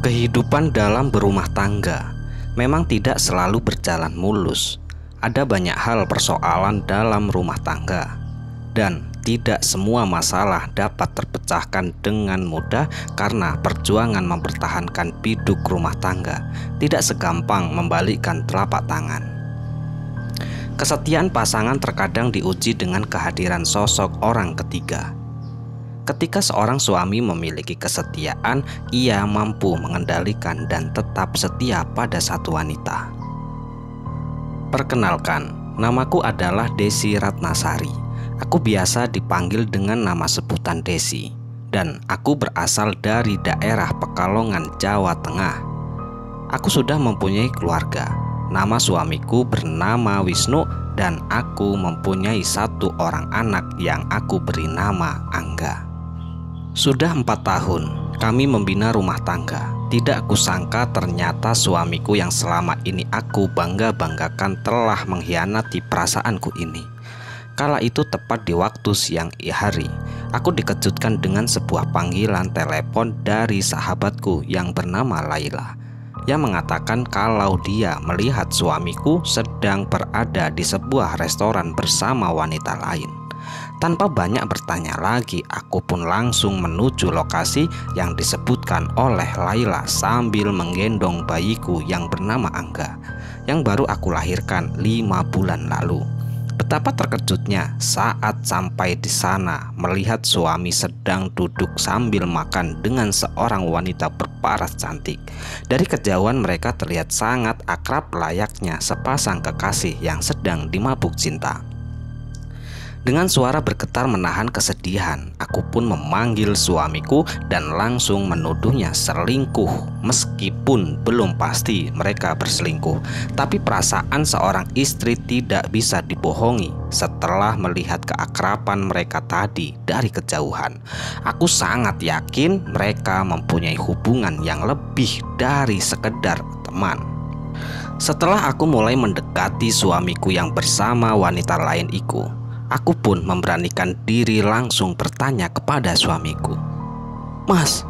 Kehidupan dalam berumah tangga memang tidak selalu berjalan mulus. Ada banyak hal persoalan dalam rumah tangga, dan tidak semua masalah dapat terpecahkan dengan mudah karena perjuangan mempertahankan biduk rumah tangga tidak segampang membalikkan telapak tangan. Kesetiaan pasangan terkadang diuji dengan kehadiran sosok orang ketiga. Ketika seorang suami memiliki kesetiaan, ia mampu mengendalikan dan tetap setia pada satu wanita. Perkenalkan, namaku adalah Desi Ratnasari. Aku biasa dipanggil dengan nama sebutan Desi, dan aku berasal dari daerah Pekalongan, Jawa Tengah. Aku sudah mempunyai keluarga. Nama suamiku bernama Wisnu, dan aku mempunyai satu orang anak yang aku beri nama Angga. Sudah 4 tahun kami membina rumah tangga. Tidak kusangka ternyata suamiku yang selama ini aku bangga-banggakan telah mengkhianati perasaanku ini. Kala itu tepat di waktu siang hari, aku dikejutkan dengan sebuah panggilan telepon dari sahabatku yang bernama Laila, yang mengatakan kalau dia melihat suamiku sedang berada di sebuah restoran bersama wanita lain. Tanpa banyak bertanya lagi, aku pun langsung menuju lokasi yang disebutkan oleh Laila sambil menggendong bayiku yang bernama Angga, yang baru aku lahirkan 5 bulan lalu. Betapa terkejutnya saat sampai di sana melihat suami sedang duduk sambil makan dengan seorang wanita berparas cantik. Dari kejauhan mereka terlihat sangat akrab layaknya sepasang kekasih yang sedang dimabuk cinta. Dengan suara bergetar menahan kesedihan, aku pun memanggil suamiku dan langsung menuduhnya selingkuh. Meskipun belum pasti mereka berselingkuh, tapi perasaan seorang istri tidak bisa dibohongi. Setelah melihat keakraban mereka tadi dari kejauhan, aku sangat yakin mereka mempunyai hubungan yang lebih dari sekedar teman. Setelah aku mulai mendekati suamiku yang bersama wanita lain itu, aku pun memberanikan diri langsung bertanya kepada suamiku, "Mas,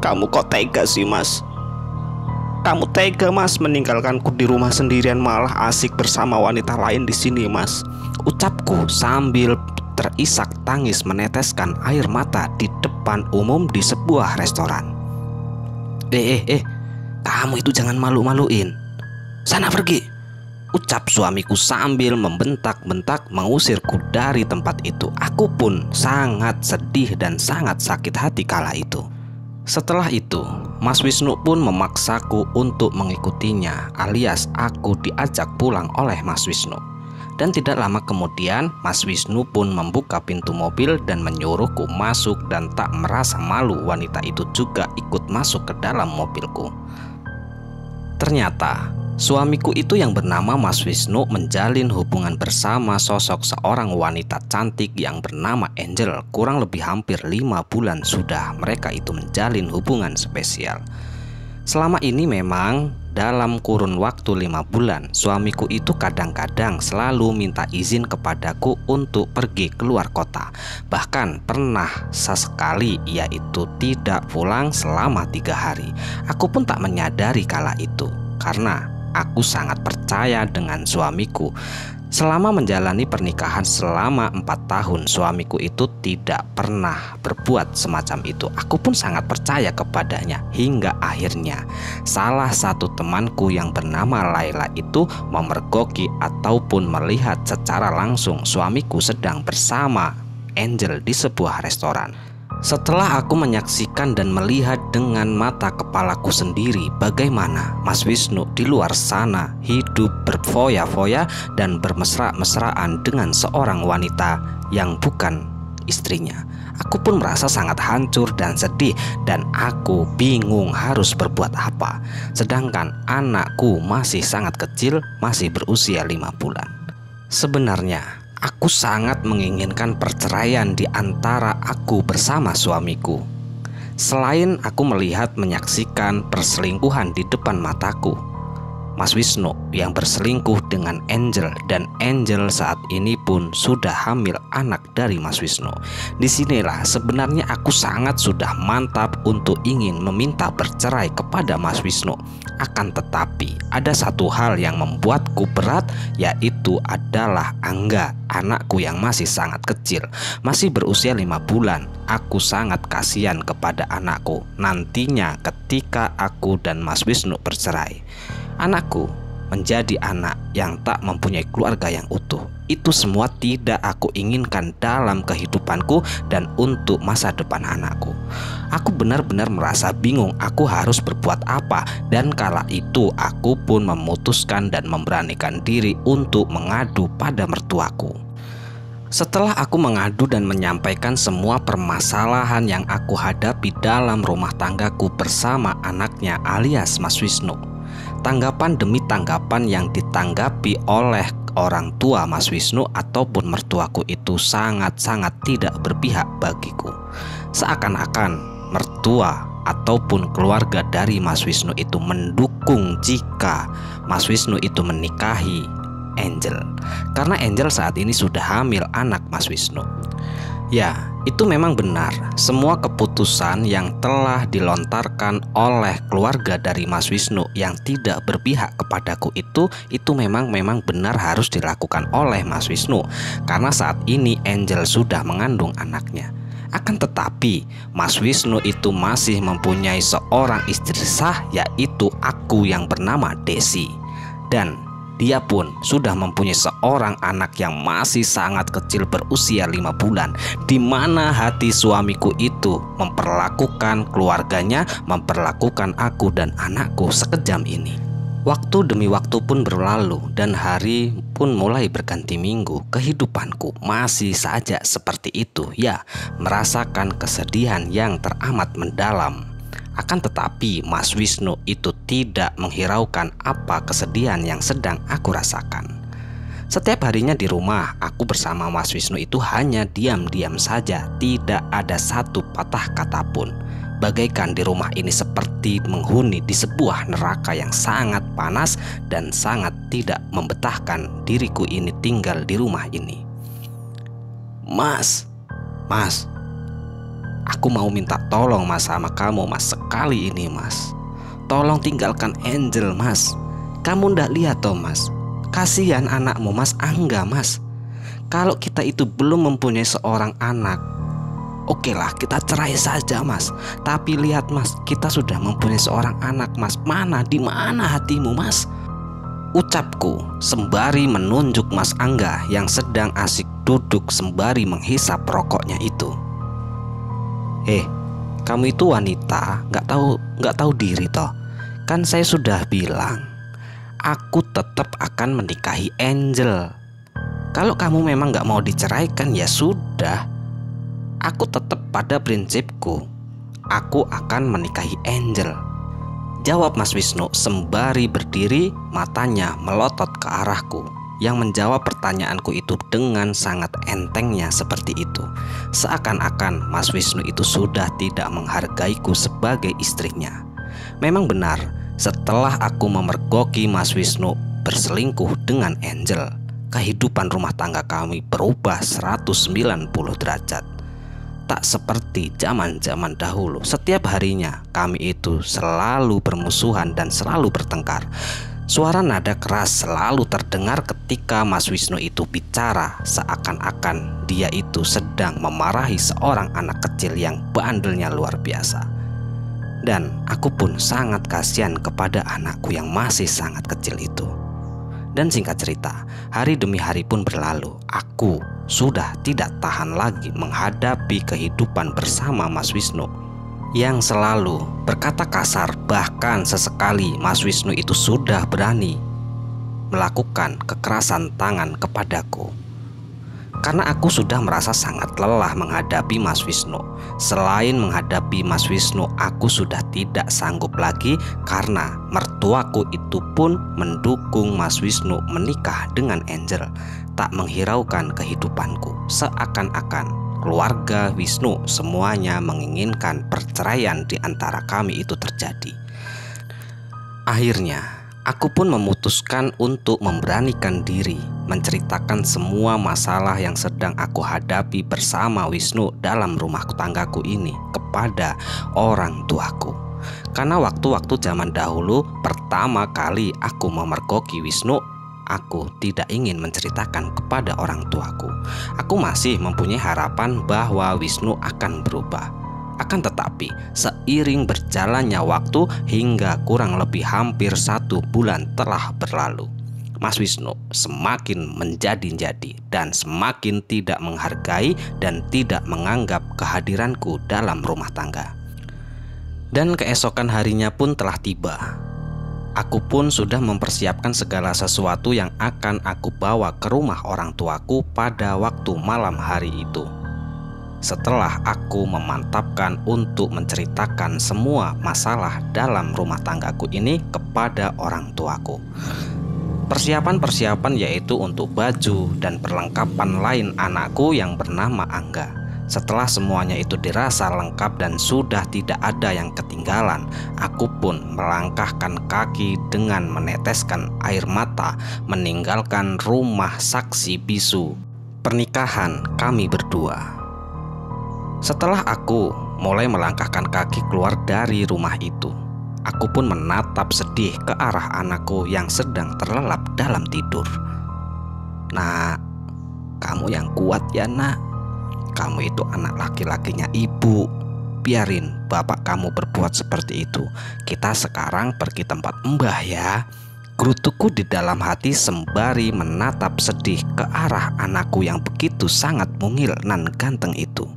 kamu kok tega sih mas? Kamu tega mas meninggalkanku di rumah sendirian malah asik bersama wanita lain di sini mas?" Ucapku sambil terisak tangis meneteskan air mata di depan umum di sebuah restoran. Kamu itu jangan malu-maluin. Sana pergi, ucap suamiku sambil membentak-bentak mengusirku dari tempat itu. Aku pun sangat sedih dan sangat sakit hati kala itu. Setelah itu, Mas Wisnu pun memaksaku untuk mengikutinya, alias aku diajak pulang oleh Mas Wisnu. Dan tidak lama kemudian, Mas Wisnu pun membuka pintu mobil dan menyuruhku masuk, dan tak merasa malu wanita itu juga ikut masuk ke dalam mobilku. Ternyata suamiku itu yang bernama Mas Wisnu menjalin hubungan bersama sosok seorang wanita cantik yang bernama Angel. Kurang lebih hampir 5 bulan sudah mereka itu menjalin hubungan spesial. Selama ini memang dalam kurun waktu 5 bulan, suamiku itu kadang-kadang selalu minta izin kepadaku untuk pergi keluar kota. Bahkan pernah sesekali ia itu tidak pulang selama 3 hari. Aku pun tak menyadari kala itu, karena aku sangat percaya dengan suamiku. Selama menjalani pernikahan selama 4 tahun, suamiku itu tidak pernah berbuat semacam itu. Aku pun sangat percaya kepadanya, hingga akhirnya salah satu temanku yang bernama Laila itu memergoki ataupun melihat secara langsung suamiku sedang bersama Angel di sebuah restoran. Setelah aku menyaksikan dan melihat dengan mata kepalaku sendiri bagaimana Mas Wisnu di luar sana hidup berfoya-foya dan bermesra-mesraan dengan seorang wanita yang bukan istrinya, aku pun merasa sangat hancur dan sedih, dan aku bingung harus berbuat apa. Sedangkan anakku masih sangat kecil, masih berusia 5 bulan. Sebenarnya aku sangat menginginkan perceraian di antara aku bersama suamiku. Selain aku melihat menyaksikan perselingkuhan di depan mataku, Mas Wisnu yang berselingkuh dengan Angel, dan Angel saat ini pun sudah hamil anak dari Mas Wisnu. Disinilah sebenarnya aku sangat sudah mantap untuk ingin meminta bercerai kepada Mas Wisnu. Akan tetapi ada satu hal yang membuatku berat, yaitu adalah Angga, anakku yang masih sangat kecil, masih berusia 5 bulan. Aku sangat kasihan kepada anakku nantinya ketika aku dan Mas Wisnu bercerai. Anakku menjadi anak yang tak mempunyai keluarga yang utuh. Itu semua tidak aku inginkan dalam kehidupanku dan untuk masa depan anakku. Aku benar-benar merasa bingung aku harus berbuat apa, dan kala itu aku pun memutuskan dan memberanikan diri untuk mengadu pada mertuaku. Setelah aku mengadu dan menyampaikan semua permasalahan yang aku hadapi dalam rumah tanggaku bersama anaknya alias Mas Wisnu, tanggapan demi tanggapan yang ditanggapi oleh orang tua Mas Wisnu ataupun mertuaku itu sangat-sangat tidak berpihak bagiku. Seakan-akan mertua ataupun keluarga dari Mas Wisnu itu mendukung jika Mas Wisnu itu menikahi Angel, karena Angel saat ini sudah hamil anak Mas Wisnu. Ya, itu memang benar. Semua keputusan yang telah dilontarkan oleh keluarga dari Mas Wisnu yang tidak berpihak kepadaku itu memang benar harus dilakukan oleh Mas Wisnu, karena saat ini Angel sudah mengandung anaknya. Akan tetapi Mas Wisnu itu masih mempunyai seorang istri sah, yaitu aku yang bernama Desi. Dan dia pun sudah mempunyai seorang anak yang masih sangat kecil berusia 5 bulan, di mana hati suamiku itu memperlakukan keluarganya, memperlakukan aku dan anakku sekejam ini. Waktu demi waktu pun berlalu dan hari pun mulai berganti minggu. Kehidupanku masih saja seperti itu, ya, merasakan kesedihan yang teramat mendalam. Akan tetapi Mas Wisnu itu tidak menghiraukan apa kesedihan yang sedang aku rasakan. Setiap harinya di rumah, aku bersama Mas Wisnu itu hanya diam-diam saja, tidak ada satu patah kata pun. Bagaikan di rumah ini seperti menghuni di sebuah neraka yang sangat panas dan sangat tidak membetahkan diriku ini tinggal di rumah ini. Mas, aku mau minta tolong Mas sama kamu Mas, sekali ini Mas. Tolong tinggalkan Angel Mas. Kamu ndak lihat toh Mas, kasihan anakmu Mas Angga Mas. Kalau kita itu belum mempunyai seorang anak, oke lah kita cerai saja Mas. Tapi lihat Mas, kita sudah mempunyai seorang anak Mas. Di mana hatimu Mas? Ucapku sembari menunjuk Mas Angga yang sedang asik duduk sembari menghisap rokoknya itu. Kamu itu wanita, nggak tahu diri toh. Kan saya sudah bilang, aku tetap akan menikahi Angel. Kalau kamu memang nggak mau diceraikan, ya sudah. Aku tetap pada prinsipku. Aku akan menikahi Angel, jawab Mas Wisnu sembari berdiri, matanya melotot ke arahku. Yang menjawab pertanyaanku itu dengan sangat entengnya seperti itu. Seakan-akan Mas Wisnu itu sudah tidak menghargaiku sebagai istrinya. Memang benar, setelah aku memergoki Mas Wisnu berselingkuh dengan Angel, kehidupan rumah tangga kami berubah 190 derajat. Tak seperti zaman-zaman dahulu, setiap harinya kami itu selalu bermusuhan dan selalu bertengkar. Suara nada keras selalu terdengar ketika Mas Wisnu itu bicara, seakan-akan dia itu sedang memarahi seorang anak kecil yang bandelnya luar biasa. Dan aku pun sangat kasihan kepada anakku yang masih sangat kecil itu. Dan singkat cerita, hari demi hari pun berlalu. Aku sudah tidak tahan lagi menghadapi kehidupan bersama Mas Wisnu yang selalu berkata kasar. Bahkan sesekali Mas Wisnu itu sudah berani melakukan kekerasan tangan kepadaku. Karena aku sudah merasa sangat lelah menghadapi Mas Wisnu. Selain menghadapi Mas Wisnu, aku sudah tidak sanggup lagi karena mertuaku itu pun mendukung Mas Wisnu menikah dengan Angel, tak menghiraukan kehidupanku. Seakan-akan keluarga Wisnu semuanya menginginkan perceraian di antara kami itu terjadi. Akhirnya Aku pun memutuskan untuk memberanikan diri menceritakan semua masalah yang sedang aku hadapi bersama Wisnu dalam rumah tanggaku ini kepada orang tuaku. Karena waktu-waktu zaman dahulu pertama kali aku memergoki Wisnu, aku tidak ingin menceritakan kepada orang tuaku. Aku masih mempunyai harapan bahwa Wisnu akan berubah. Akan tetapi, seiring berjalannya waktu hingga kurang lebih hampir 1 bulan telah berlalu, Mas Wisnu semakin menjadi-jadi dan semakin tidak menghargai dan tidak menganggap kehadiranku dalam rumah tangga. Dan keesokan harinya pun telah tiba. Aku pun sudah mempersiapkan segala sesuatu yang akan aku bawa ke rumah orang tuaku pada waktu malam hari itu. Setelah aku memantapkan untuk menceritakan semua masalah dalam rumah tanggaku ini kepada orang tuaku. Persiapan-persiapan yaitu untuk baju dan perlengkapan lain anakku yang bernama Angga. Setelah semuanya itu dirasa lengkap dan sudah tidak ada yang ketinggalan, aku pun melangkahkan kaki dengan meneteskan air mata meninggalkan rumah saksi bisu pernikahan kami berdua. Setelah aku mulai melangkahkan kaki keluar dari rumah itu, aku pun menatap sedih ke arah anakku yang sedang terlelap dalam tidur. "Nak, kamu yang kuat ya nak. Kamu itu anak laki-lakinya ibu. Biarin bapak kamu berbuat seperti itu. Kita sekarang pergi tempat mbah ya." Gerutuku di dalam hati sembari menatap sedih ke arah anakku yang begitu sangat mungil nan ganteng itu.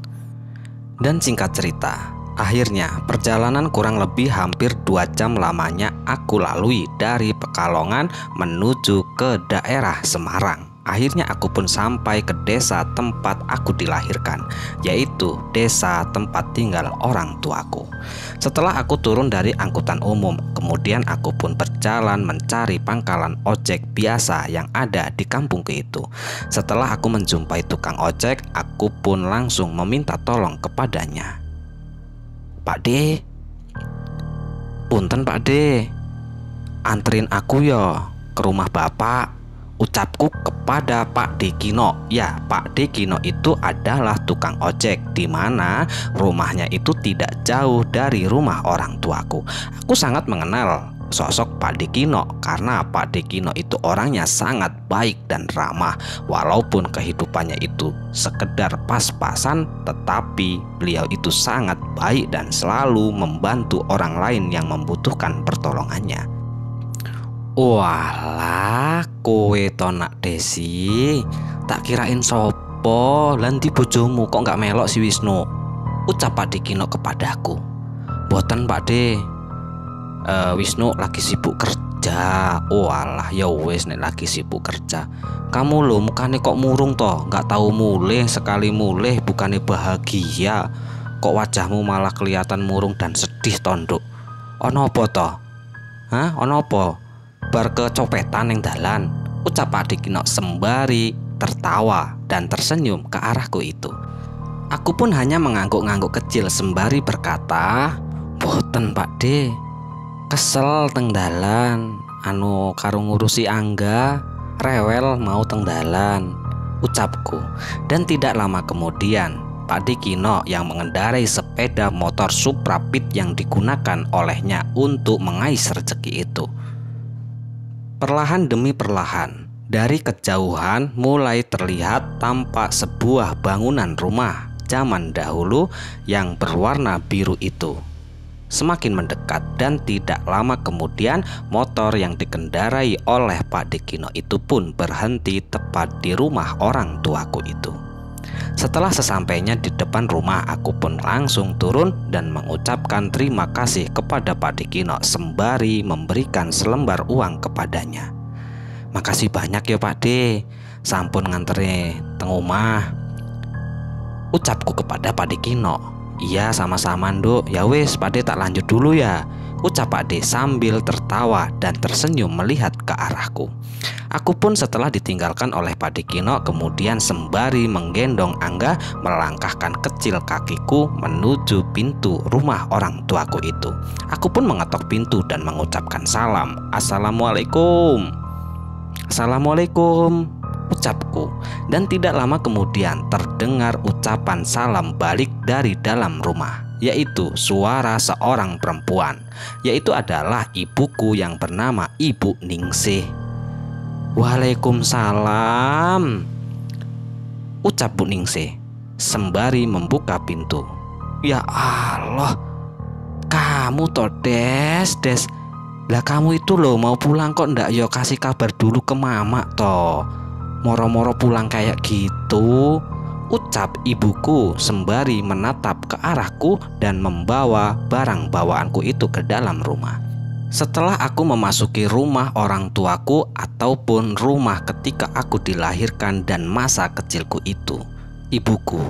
Dan singkat cerita, akhirnya perjalanan kurang lebih hampir 2 jam lamanya aku lalui dari Pekalongan menuju ke daerah Semarang. Akhirnya aku pun sampai ke desa tempat aku dilahirkan, yaitu desa tempat tinggal orang tuaku. Setelah aku turun dari angkutan umum, kemudian aku pun berjalan mencari pangkalan ojek biasa yang ada di kampungku itu. Setelah aku menjumpai tukang ojek, aku pun langsung meminta tolong kepadanya. "Pak D, punten Pak D, anterin aku ya ke rumah bapak," ucapku kepada Pak Dekino. Ya, Pak Dekino itu adalah tukang ojek di mana rumahnya itu tidak jauh dari rumah orang tuaku. Aku sangat mengenal sosok Pak Dekino karena Pak Dekino itu orangnya sangat baik dan ramah. Walaupun kehidupannya itu sekedar pas-pasan, tetapi beliau itu sangat baik dan selalu membantu orang lain yang membutuhkan pertolongannya. "Walah, kowe to nak Desi. Tak kirain sopo, lan di bojomu kok gak melok si Wisnu," ucap Pak Dekino kepadaku. "Boten Pak De, Wisnu lagi sibuk kerja." "Walah, ya wis nek lagi sibuk kerja. Kamu lho mukane kok murung toh, gak tahu mulih, sekali mulih bukannya bahagia. Kok wajahmu malah kelihatan murung dan sedih tonduk. Ono apa toh? Hah, ono apa? Bar kecopetan yang dalan," ucap Pak Dekino sembari tertawa dan tersenyum ke arahku itu. Aku pun hanya mengangguk-angguk kecil sembari berkata, "Boten Pak De, kesel teng dalan, anu karo ngurusi Angga, rewel mau teng dalan," ucapku. Dan tidak lama kemudian Pak Dekino yang mengendarai sepeda motor Supra Pit yang digunakan olehnya untuk mengais rezeki itu, perlahan demi perlahan, dari kejauhan mulai terlihat tampak sebuah bangunan rumah zaman dahulu yang berwarna biru itu. Semakin mendekat dan tidak lama kemudian motor yang dikendarai oleh Pak Dekino itu pun berhenti tepat di rumah orang tuaku itu. Setelah sesampainya di depan rumah, aku pun langsung turun dan mengucapkan terima kasih kepada Pak Dekino sembari memberikan selembar uang kepadanya. "Makasih banyak ya Pak De, sampun nganteri teng omah," ucapku kepada Pak Dekino. Iya sama-sama Nduk, ya wis Pakde tak lanjut dulu ya, ucap Pakde sambil tertawa dan tersenyum melihat ke arahku. Aku pun setelah ditinggalkan oleh Pakde Kino kemudian sembari menggendong Angga melangkahkan kecil kakiku menuju pintu rumah orang tuaku itu. Aku pun mengetok pintu dan mengucapkan salam. Assalamualaikum. Assalamualaikum, ucapku, dan tidak lama kemudian terdengar ucapan salam balik dari dalam rumah, yaitu suara seorang perempuan, yaitu adalah ibuku yang bernama Ibu Ningsih. Waalaikumsalam, ucap Bu Ningsih sembari membuka pintu. Ya Allah, kamu toh Des. Lah kamu itu loh mau pulang kok ndak yo kasih kabar dulu ke mama toh. Moro-moro pulang kayak gitu, ucap ibuku sembari menatap ke arahku dan membawa barang bawaanku itu ke dalam rumah. Setelah aku memasuki rumah orang tuaku ataupun rumah ketika aku dilahirkan dan masa kecilku itu, ibuku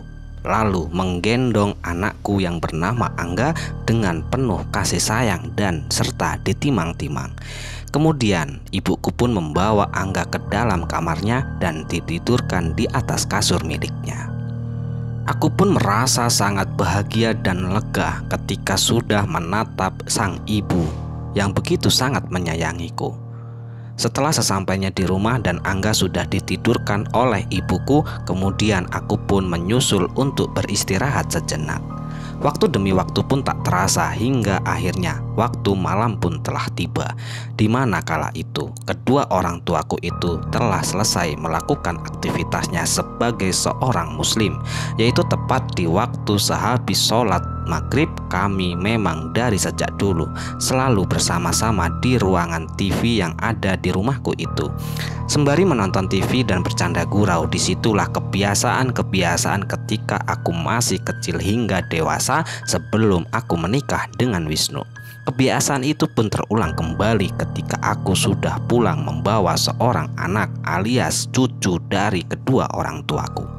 lalu menggendong anakku yang bernama Angga dengan penuh kasih sayang dan serta ditimang-timang. Kemudian ibuku pun membawa Angga ke dalam kamarnya dan ditidurkan di atas kasur miliknya. Aku pun merasa sangat bahagia dan lega ketika sudah menatap sang ibu yang begitu sangat menyayangiku. Setelah sesampainya di rumah dan Angga sudah ditidurkan oleh ibuku, kemudian aku pun menyusul untuk beristirahat sejenak. Waktu demi waktu pun tak terasa hingga akhirnya waktu malam pun telah tiba, di mana kala itu kedua orang tuaku itu telah selesai melakukan aktivitasnya sebagai seorang muslim, yaitu tepat di waktu sehabis sholat maghrib. Kami memang dari sejak dulu selalu bersama-sama di ruangan TV yang ada di rumahku itu. Sembari menonton TV dan bercanda gurau, disitulah kebiasaan-kebiasaan ketika aku masih kecil hingga dewasa sebelum aku menikah dengan Wisnu. Kebiasaan itu pun terulang kembali ketika aku sudah pulang membawa seorang anak alias cucu dari kedua orang tuaku.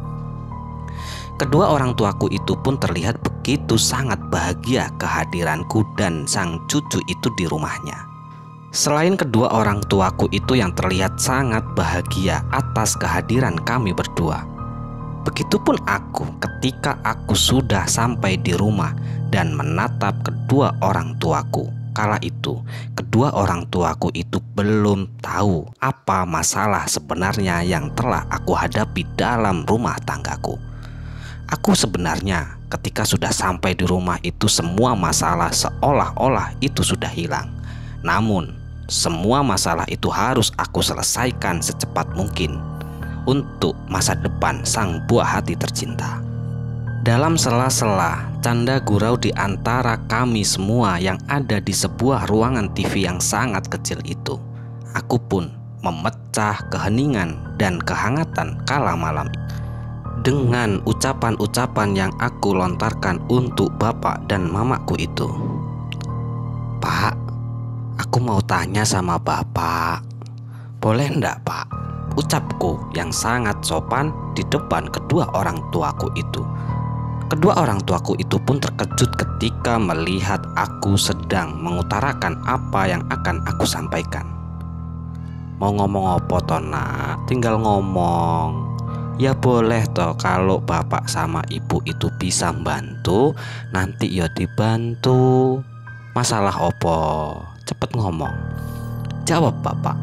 Kedua orang tuaku itu pun terlihat begitu sangat bahagia kehadiranku dan sang cucu itu di rumahnya. Selain kedua orang tuaku itu yang terlihat sangat bahagia atas kehadiran kami berdua, begitupun aku ketika aku sudah sampai di rumah dan menatap kedua orang tuaku. Kala itu kedua orang tuaku itu belum tahu apa masalah sebenarnya yang telah aku hadapi dalam rumah tanggaku. Aku sebenarnya ketika sudah sampai di rumah itu semua masalah seolah-olah itu sudah hilang. Namun semua masalah itu harus aku selesaikan secepat mungkin untuk masa depan sang buah hati tercinta. Dalam sela-sela canda gurau di antara kami semua yang ada di sebuah ruangan TV yang sangat kecil itu, aku pun memecah keheningan dan kehangatan kala malam dengan ucapan-ucapan yang aku lontarkan untuk bapak dan mamaku itu. Pak, aku mau tanya sama bapak, boleh ndak pak? Ucapku yang sangat sopan di depan kedua orang tuaku itu. Kedua orang tuaku itu pun terkejut ketika melihat aku sedang mengutarakan apa yang akan aku sampaikan. Mau ngomong apa toh nak? Tinggal ngomong. Ya boleh toh, kalau bapak sama ibu itu bisa bantu, nanti ya dibantu. Masalah opo? Cepet ngomong. Jawab bapak.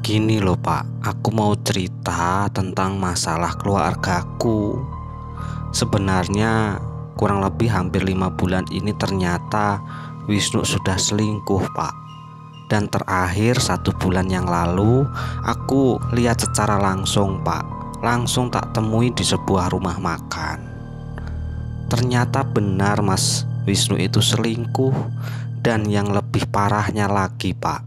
Gini loh pak, aku mau cerita tentang masalah keluargaku. Sebenarnya kurang lebih hampir 5 bulan ini ternyata Wisnu sudah selingkuh pak. Dan terakhir 1 bulan yang lalu aku lihat secara langsung pak, langsung tak temui di sebuah rumah makan. Ternyata benar mas, Wisnu itu selingkuh. Dan yang lebih parahnya lagi pak,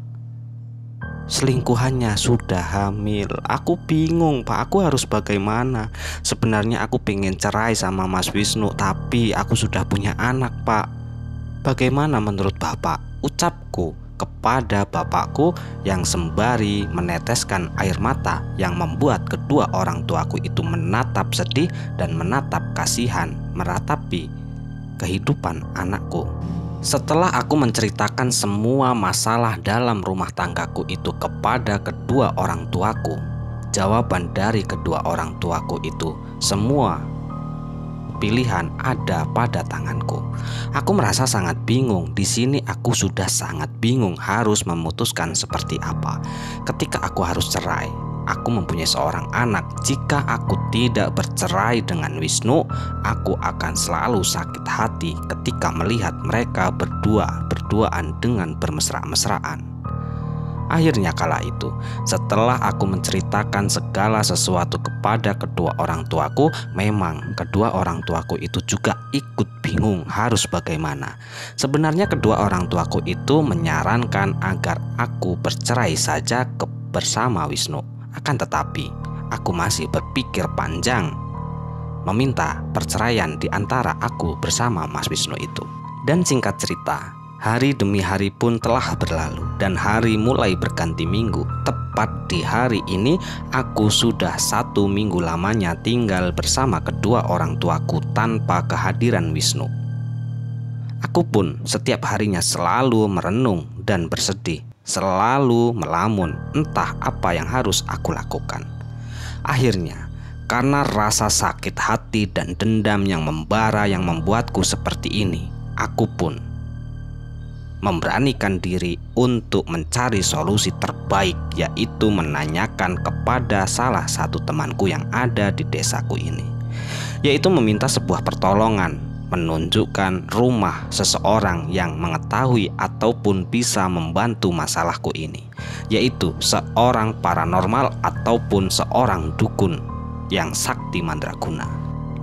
selingkuhannya sudah hamil. Aku bingung pak, aku harus bagaimana? Sebenarnya aku pengen cerai sama Mas Wisnu, tapi aku sudah punya anak pak. Bagaimana menurut bapak? Ucapku kepada bapakku yang sembari meneteskan air mata yang membuat kedua orang tuaku itu menatap sedih dan menatap kasihan meratapi kehidupan anakku. Setelah aku menceritakan semua masalah dalam rumah tanggaku itu kepada kedua orang tuaku, jawaban dari kedua orang tuaku itu, semua pilihan ada pada tanganku. Aku merasa sangat bingung. Di sini aku sudah sangat bingung harus memutuskan seperti apa. Ketika aku harus cerai, aku mempunyai seorang anak. Jika aku tidak bercerai dengan Wisnu, aku akan selalu sakit hati ketika melihat mereka berduaan dengan bermesra-mesraan. Akhirnya kala itu, setelah aku menceritakan segala sesuatu kepada kedua orang tuaku, memang kedua orang tuaku itu juga ikut bingung harus bagaimana. Sebenarnya kedua orang tuaku itu menyarankan agar aku bercerai saja bersama Wisnu. Akan tetapi, aku masih berpikir panjang meminta perceraian di antara aku bersama Mas Wisnu itu. Dan singkat cerita, hari demi hari pun telah berlalu dan hari mulai berganti minggu. Tepat di hari ini aku sudah 1 minggu lamanya tinggal bersama kedua orang tuaku tanpa kehadiran Wisnu. Aku pun setiap harinya selalu merenung dan bersedih, selalu melamun entah apa yang harus aku lakukan. Akhirnya, karena rasa sakit hati dan dendam yang membara yang membuatku seperti ini, aku pun memberanikan diri untuk mencari solusi terbaik, yaitu menanyakan kepada salah satu temanku yang ada di desaku ini, yaitu meminta sebuah pertolongan, menunjukkan rumah seseorang yang mengetahui ataupun bisa membantu masalahku ini, yaitu seorang paranormal ataupun seorang dukun yang sakti mandraguna.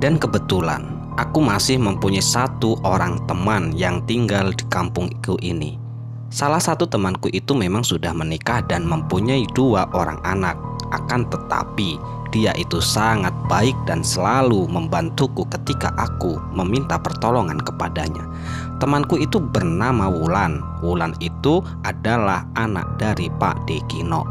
Dan kebetulan aku masih mempunyai 1 orang teman yang tinggal di kampungku ini. Salah satu temanku itu memang sudah menikah dan mempunyai 2 orang anak. Akan tetapi dia itu sangat baik dan selalu membantuku ketika aku meminta pertolongan kepadanya. Temanku itu bernama Wulan. Wulan itu adalah anak dari Pak Dekino.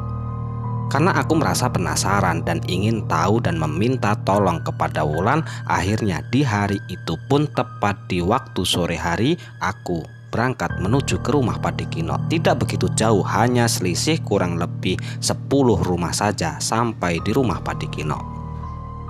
Karena aku merasa penasaran dan ingin tahu dan meminta tolong kepada Wulan, akhirnya di hari itu pun tepat di waktu sore hari aku berangkat menuju ke rumah Pak Dekino. Tidak begitu jauh, hanya selisih kurang lebih 10 rumah saja sampai di rumah Pak Dekino.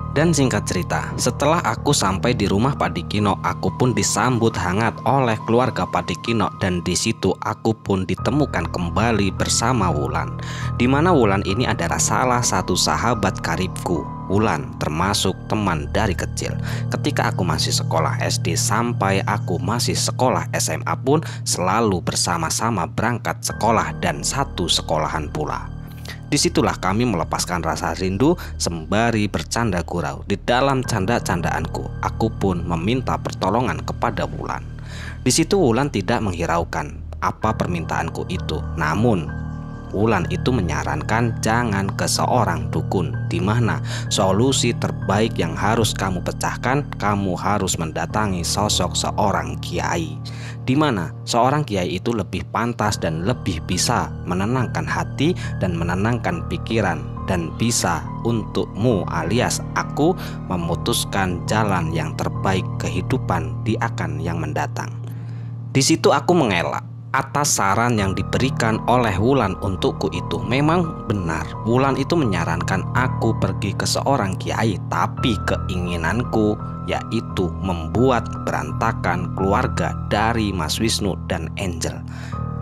Dan singkat cerita, setelah aku sampai di rumah Pak Dekino, aku pun disambut hangat oleh keluarga Pak Dekino, dan di situ aku pun ditemukan kembali bersama Wulan, di mana Wulan ini adalah salah satu sahabat karibku. Wulan termasuk teman dari kecil. Ketika aku masih sekolah SD sampai aku masih sekolah SMA pun selalu bersama-sama berangkat sekolah dan satu sekolahan pula. Disitulah kami melepaskan rasa rindu sembari bercanda gurau. Di dalam canda-candaanku, aku pun meminta pertolongan kepada Wulan. Di situ Wulan tidak menghiraukan apa permintaanku itu. Namun Wulan itu menyarankan jangan ke seorang dukun, di mana solusi terbaik yang harus kamu pecahkan, kamu harus mendatangi sosok seorang kiai, di mana seorang kiai itu lebih pantas dan lebih bisa menenangkan hati dan menenangkan pikiran, dan bisa untukmu alias aku memutuskan jalan yang terbaik kehidupan di akan yang mendatang. Di situ aku mengelak atas saran yang diberikan oleh Wulan untukku itu. Memang benar, Wulan itu menyarankan aku pergi ke seorang kiai, tapi keinginanku yaitu membuat berantakan keluarga dari Mas Wisnu dan Angel,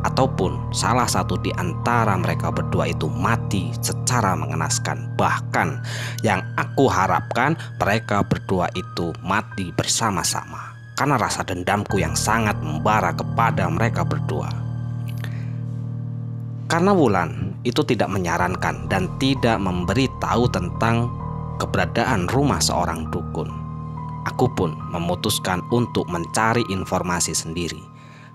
ataupun salah satu di antara mereka berdua itu mati secara mengenaskan. Bahkan yang aku harapkan mereka berdua itu mati bersama-sama, karena rasa dendamku yang sangat membara kepada mereka berdua. Karena Wulan itu tidak menyarankan dan tidak memberi tahu tentang keberadaan rumah seorang dukun, aku pun memutuskan untuk mencari informasi sendiri.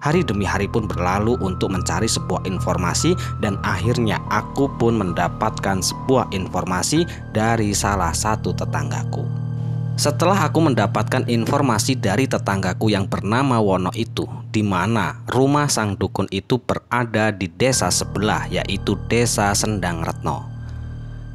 Hari demi hari pun berlalu untuk mencari sebuah informasi, dan akhirnya aku pun mendapatkan sebuah informasi dari salah satu tetanggaku. Setelah aku mendapatkan informasi dari tetanggaku yang bernama Wono itu, di mana rumah sang dukun itu berada di desa sebelah, yaitu desa Sendang Retno.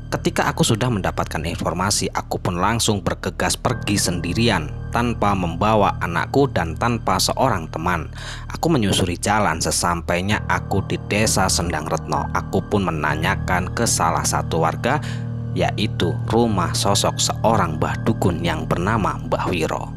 Ketika aku sudah mendapatkan informasi, aku pun langsung bergegas pergi sendirian tanpa membawa anakku dan tanpa seorang teman. Aku menyusuri jalan. Sesampainya aku di desa Sendang Retno, aku pun menanyakan ke salah satu warga, yaitu rumah sosok seorang mbah dukun yang bernama Mbah Wiro.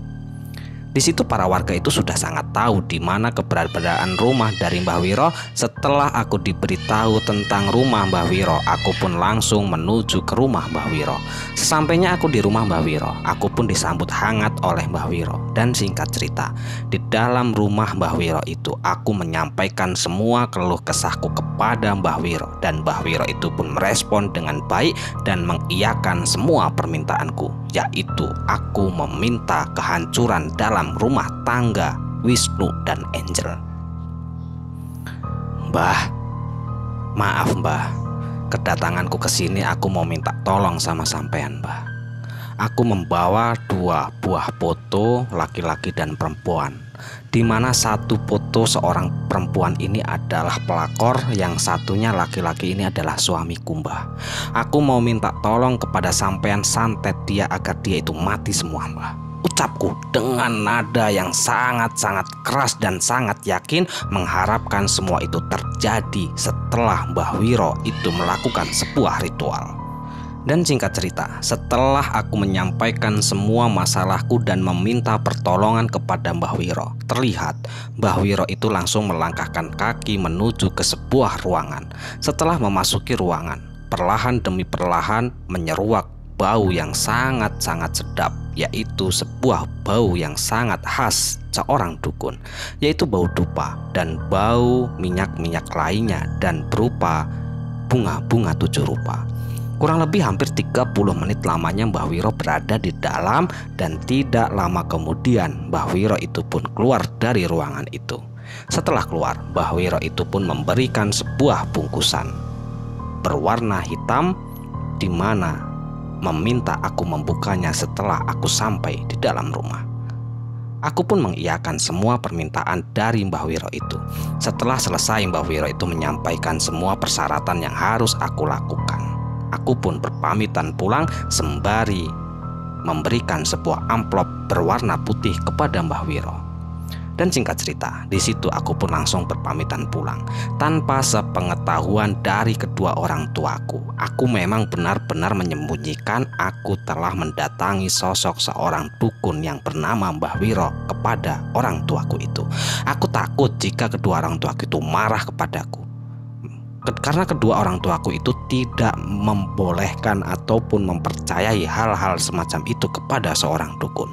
Di situ para warga itu sudah sangat tahu di mana keberadaan rumah dari Mbah Wiro. Setelah aku diberitahu tentang rumah Mbah Wiro, aku pun langsung menuju ke rumah Mbah Wiro. Sesampainya aku di rumah Mbah Wiro, aku pun disambut hangat oleh Mbah Wiro. Dan singkat cerita, di dalam rumah Mbah Wiro itu aku menyampaikan semua keluh kesahku kepada Mbah Wiro, dan Mbah Wiro itu pun merespon dengan baik dan mengiyakan semua permintaanku, yaitu aku meminta kehancuran dalam rumah tangga Wisnu dan Angel. Mbah, maaf Mbah, kedatanganku ke sini aku mau minta tolong sama sampean Mbah. Aku membawa 2 buah foto laki-laki dan perempuan, di mana satu foto seorang perempuan ini adalah pelakor, yang satunya laki-laki ini adalah suamiku Mbah. Aku mau minta tolong kepada sampean santet dia agar dia itu mati semua Mbah. Ucapku dengan nada yang sangat-sangat keras dan sangat yakin, mengharapkan semua itu terjadi setelah Mbah Wiro itu melakukan sebuah ritual. Dan singkat cerita, setelah aku menyampaikan semua masalahku dan meminta pertolongan kepada Mbah Wiro, terlihat Mbah Wiro itu langsung melangkahkan kaki menuju ke sebuah ruangan. Setelah memasuki ruangan, perlahan demi perlahan menyeruak bau yang sangat-sangat sedap, yaitu sebuah bau yang sangat khas seorang dukun, yaitu bau dupa dan bau minyak-minyak lainnya, dan berupa bunga-bunga 7 rupa. Kurang lebih hampir 30 menit lamanya Mbah Wiro berada di dalam, dan tidak lama kemudian Mbah Wiro itu pun keluar dari ruangan itu. Setelah keluar, Mbah Wiro itu pun memberikan sebuah bungkusan berwarna hitam, di mana meminta aku membukanya setelah aku sampai di dalam rumah. Aku pun mengiyakan semua permintaan dari Mbah Wiro itu. Setelah selesai, Mbah Wiro itu menyampaikan semua persyaratan yang harus aku lakukan. Aku pun berpamitan pulang sembari memberikan sebuah amplop berwarna putih kepada Mbah Wiro. Dan singkat cerita, di situ aku pun langsung berpamitan pulang tanpa sepengetahuan dari kedua orang tuaku. Aku memang benar-benar menyembunyikan aku telah mendatangi sosok seorang dukun yang bernama Mbah Wiro kepada orang tuaku itu. Aku takut jika kedua orang tuaku itu marah kepadaku, karena kedua orang tuaku itu tidak membolehkan ataupun mempercayai hal-hal semacam itu kepada seorang dukun.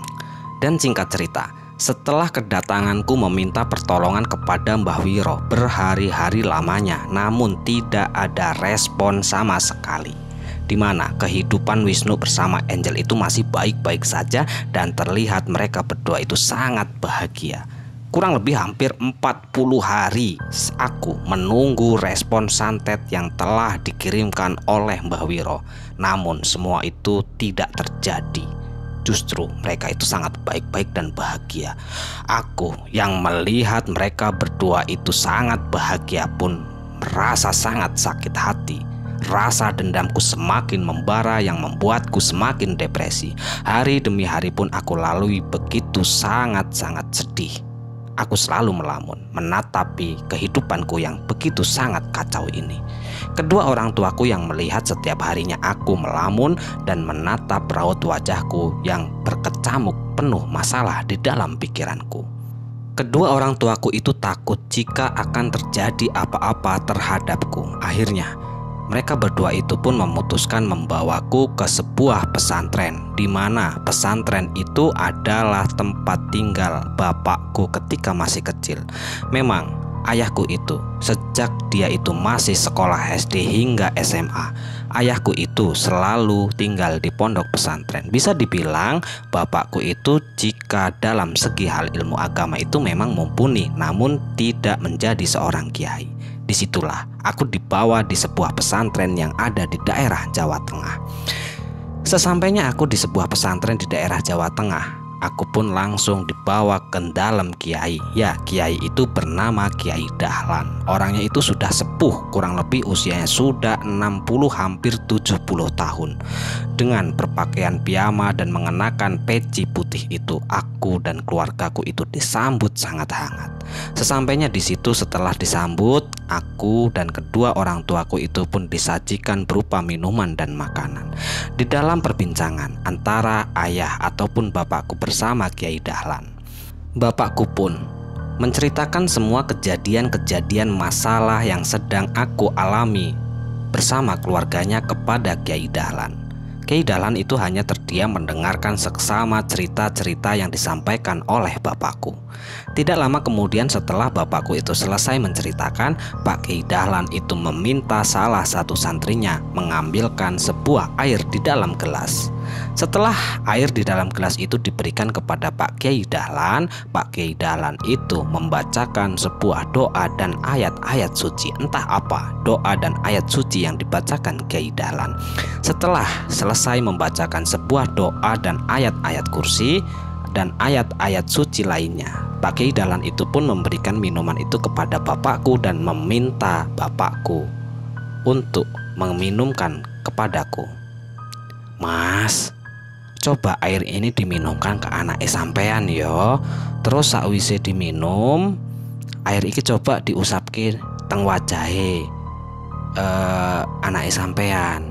Dan singkat cerita, setelah kedatanganku meminta pertolongan kepada Mbah Wiro berhari-hari lamanya, namun tidak ada respon sama sekali, di mana kehidupan Wisnu bersama Angel itu masih baik-baik saja, dan terlihat mereka berdua itu sangat bahagia. Kurang lebih hampir 40 hari aku menunggu respon santet yang telah dikirimkan oleh Mbah Wiro, namun semua itu tidak terjadi. Justru mereka itu sangat baik-baik dan bahagia. Aku yang melihat mereka berdua itu sangat bahagia pun merasa sangat sakit hati. Rasa dendamku semakin membara yang membuatku semakin depresi. Hari demi hari pun aku lalui begitu sangat-sangat sedih. Aku selalu melamun menatapi kehidupanku yang begitu sangat kacau ini. Kedua orang tuaku yang melihat setiap harinya aku melamun dan menatap raut wajahku yang berkecamuk penuh masalah di dalam pikiranku. Kedua orang tuaku itu takut jika akan terjadi apa-apa terhadapku. Akhirnya mereka berdua itu pun memutuskan membawaku ke sebuah pesantren, di mana pesantren itu adalah tempat tinggal bapakku ketika masih kecil. Memang ayahku itu sejak dia itu masih sekolah SD hingga SMA, ayahku itu selalu tinggal di pondok pesantren. Bisa dibilang bapakku itu jika dalam segi hal ilmu agama itu memang mumpuni, namun tidak menjadi seorang kiai. Disitulah aku dibawa di sebuah pesantren yang ada di daerah Jawa Tengah. Sesampainya aku di sebuah pesantren di daerah Jawa Tengah, aku pun langsung dibawa ke dalam kiai. Ya, kiai itu bernama Kiai Dahlan. Orangnya itu sudah sepuh, kurang lebih usianya sudah 60 hampir 70 tahun. Dengan berpakaian piyama dan mengenakan peci putih itu, aku dan keluargaku itu disambut sangat hangat. Sesampainya di situ, setelah disambut, aku dan kedua orang tuaku itu pun disajikan berupa minuman dan makanan. Di dalam perbincangan antara ayah ataupun bapakku bersama Kiai Dahlan, bapakku pun menceritakan semua kejadian-kejadian masalah yang sedang aku alami bersama keluarganya kepada Kiai Dahlan. Kiai Dahlan itu hanya terdiam mendengarkan seksama cerita-cerita yang disampaikan oleh bapakku. Tidak lama kemudian setelah bapakku itu selesai menceritakan, Pak Kiai Dahlan itu meminta salah satu santrinya mengambilkan sebuah air di dalam gelas. Setelah air di dalam gelas itu diberikan kepada Pak Kiai Dahlan, Pak Kiai Dahlan itu membacakan sebuah doa dan ayat-ayat suci. Entah apa doa dan ayat suci yang dibacakan Kiai Dahlan. Setelah selesai membacakan sebuah doa dan ayat-ayat kursi dan ayat-ayat suci lainnya, Pak Kiai Dahlan itu pun memberikan minuman itu kepada bapakku dan meminta bapakku untuk meminumkan kepadaku. Mas, coba air ini diminumkan ke anak sampean yo. Terus sakwise diminum, air iki coba diusapke teng wajahe anak sampean.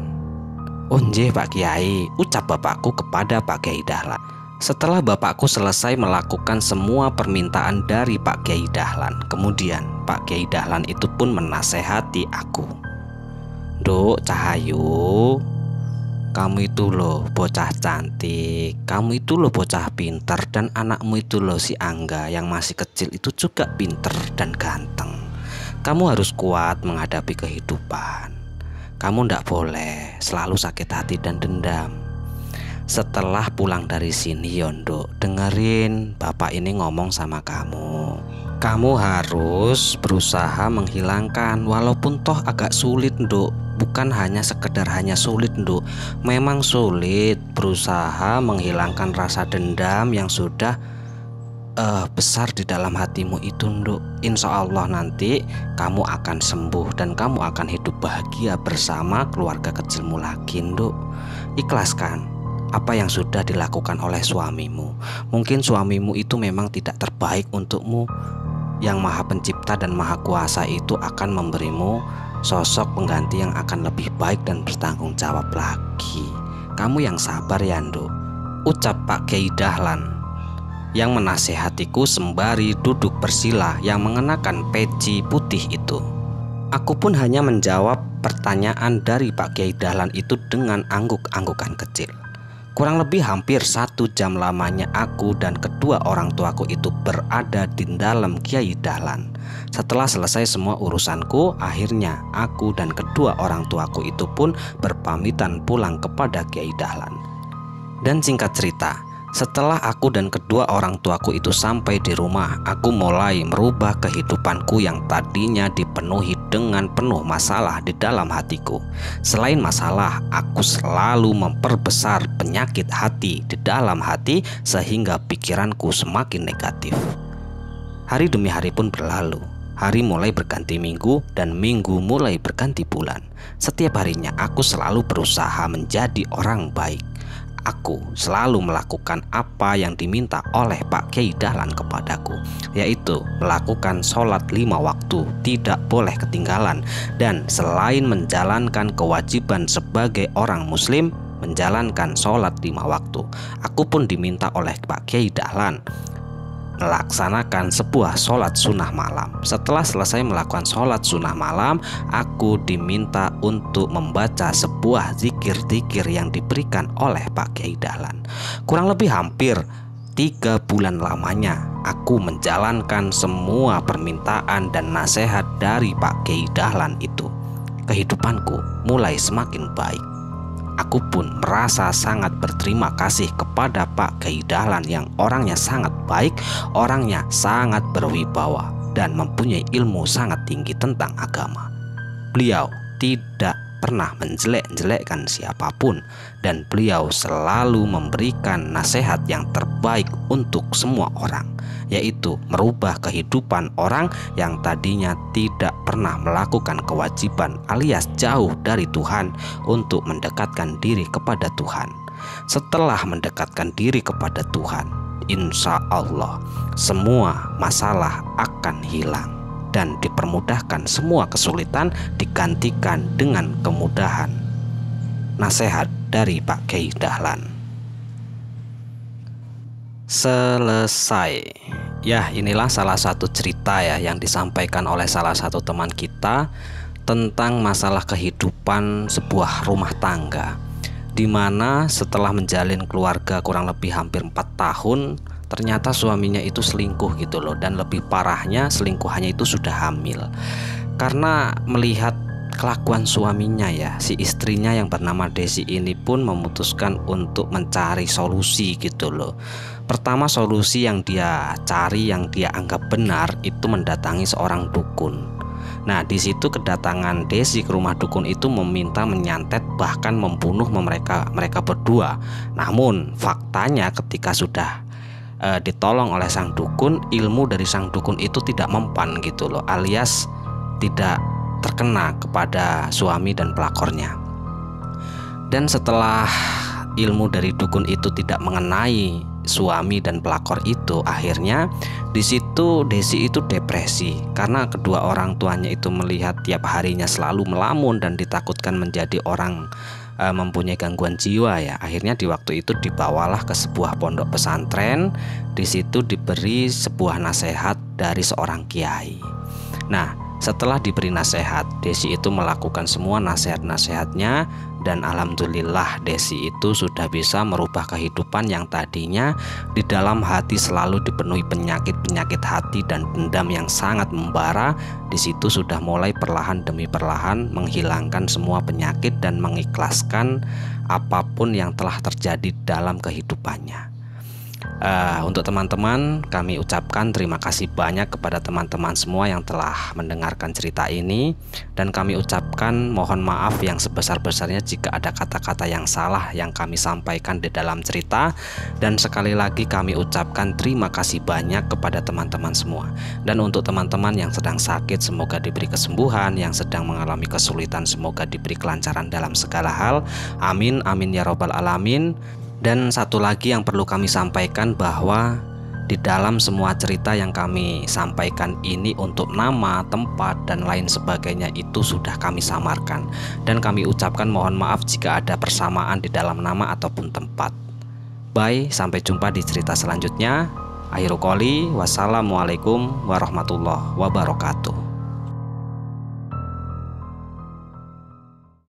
Oh nggih Pak Kiai, ucap bapakku kepada Pak Kiai Dahlan. Setelah bapakku selesai melakukan semua permintaan dari Pak Kiai Dahlan, kemudian Pak Kiai Dahlan itu pun menasehati aku. Duk Cahayu, kamu itu loh bocah cantik, kamu itu loh bocah pinter, dan anakmu itu loh si Angga yang masih kecil itu juga pinter dan ganteng. Kamu harus kuat menghadapi kehidupan. Kamu ndak boleh selalu sakit hati dan dendam. Setelah pulang dari sini Yondo, dengerin bapak ini ngomong sama kamu. Kamu harus berusaha menghilangkan, walaupun toh agak sulit Nduk. Bukan hanya sekedar hanya sulit Nduk, memang sulit berusaha menghilangkan rasa dendam yang sudah besar di dalam hatimu itu Nduk. Insya Allah nanti kamu akan sembuh dan kamu akan hidup bahagia bersama keluarga kecilmu lagi Nduk. Ikhlaskan apa yang sudah dilakukan oleh suamimu. Mungkin suamimu itu memang tidak terbaik untukmu. Yang Maha Pencipta dan Maha Kuasa itu akan memberimu sosok pengganti yang akan lebih baik dan bertanggung jawab lagi. Kamu yang sabar ya Nduk, ucap Pak Kiai Dahlan yang menasehatiku sembari duduk bersila yang mengenakan peci putih itu. Aku pun hanya menjawab pertanyaan dari Pak Kiai Dahlan itu dengan angguk-anggukan kecil. Kurang lebih hampir 1 jam lamanya aku dan kedua orang tuaku itu berada di dalam Kiai Dahlan. Setelah selesai semua urusanku, akhirnya aku dan kedua orang tuaku itu pun berpamitan pulang kepada Kiai Dahlan. Dan singkat cerita, setelah aku dan kedua orang tuaku itu sampai di rumah, aku mulai merubah kehidupanku yang tadinya dipenuhi dengan penuh masalah di dalam hatiku. Selain masalah, aku selalu memperbesar penyakit hati di dalam hati sehingga pikiranku semakin negatif. Hari demi hari pun berlalu. Hari mulai berganti minggu dan minggu mulai berganti bulan. Setiap harinya aku selalu berusaha menjadi orang baik. Aku selalu melakukan apa yang diminta oleh Pak Kiai Dahlan kepadaku, yaitu melakukan sholat 5 waktu, tidak boleh ketinggalan. Dan selain menjalankan kewajiban sebagai orang muslim, menjalankan sholat 5 waktu, aku pun diminta oleh Pak Kiai Dahlan melaksanakan sebuah sholat sunnah malam. Setelah selesai melakukan sholat sunnah malam, aku diminta untuk membaca sebuah zikir-zikir yang diberikan oleh Pak Kiai Dahlan. Kurang lebih hampir 3 bulan lamanya aku menjalankan semua permintaan dan nasihat dari Pak Kiai Dahlan itu. Kehidupanku mulai semakin baik. Aku pun merasa sangat berterima kasih kepada Pak Kiai Dahlan yang orangnya sangat baik, orangnya sangat berwibawa dan mempunyai ilmu sangat tinggi tentang agama. Beliau tidak pernah menjelek-jelekkan siapapun, dan beliau selalu memberikan nasihat yang terbaik untuk semua orang, yaitu merubah kehidupan orang yang tadinya tidak pernah melakukan kewajiban alias jauh dari Tuhan untuk mendekatkan diri kepada Tuhan. Setelah mendekatkan diri kepada Tuhan, insya Allah semua masalah akan hilang dan dipermudahkan, semua kesulitan digantikan dengan kemudahan. Nasihat dari Pak Kiai Dahlan. Selesai. Ya, inilah salah satu cerita ya yang disampaikan oleh salah satu teman kita tentang masalah kehidupan sebuah rumah tangga, di mana setelah menjalin keluarga kurang lebih hampir 4 tahun, ternyata suaminya itu selingkuh gitu loh. Dan lebih parahnya, selingkuhannya itu sudah hamil. Karena melihat kelakuan suaminya ya, si istrinya yang bernama Desi ini pun memutuskan untuk mencari solusi gitu loh. Pertama, solusi yang dia cari, yang dia anggap benar, itu mendatangi seorang dukun. Nah, di situ kedatangan Desi ke rumah dukun itu meminta menyantet, bahkan membunuh mereka berdua. Namun faktanya ketika sudah ditolong oleh sang dukun, ilmu dari sang dukun itu tidak mempan gitu loh, alias tidak terkena kepada suami dan pelakornya. Dan setelah ilmu dari dukun itu tidak mengenai suami dan pelakor itu, akhirnya di situ Desi itu depresi karena kedua orang tuanya itu melihat tiap harinya selalu melamun dan ditakutkan menjadi orang mempunyai gangguan jiwa ya. Akhirnya di waktu itu dibawalah ke sebuah pondok pesantren. Di situ diberi sebuah nasihat dari seorang kiai. Nah, setelah diberi nasihat, Desi itu melakukan semua nasihat-nasihatnya, dan alhamdulillah Desi itu sudah bisa merubah kehidupan yang tadinya di dalam hati selalu dipenuhi penyakit-penyakit hati dan dendam yang sangat membara. Di situ sudah mulai perlahan demi perlahan menghilangkan semua penyakit dan mengikhlaskan apapun yang telah terjadi dalam kehidupannya. Untuk teman-teman, kami ucapkan terima kasih banyak kepada teman-teman semua yang telah mendengarkan cerita ini, dan kami ucapkan mohon maaf yang sebesar-besarnya jika ada kata-kata yang salah yang kami sampaikan di dalam cerita. Dan sekali lagi kami ucapkan terima kasih banyak kepada teman-teman semua. Dan untuk teman-teman yang sedang sakit, semoga diberi kesembuhan. Yang sedang mengalami kesulitan, semoga diberi kelancaran dalam segala hal. Amin, amin ya robbal alamin. Dan satu lagi yang perlu kami sampaikan, bahwa di dalam semua cerita yang kami sampaikan ini, untuk nama, tempat, dan lain sebagainya itu sudah kami samarkan. Dan kami ucapkan mohon maaf jika ada persamaan di dalam nama ataupun tempat. Bye, sampai jumpa di cerita selanjutnya. Akhirul qouli, wassalamualaikum warahmatullahi wabarakatuh.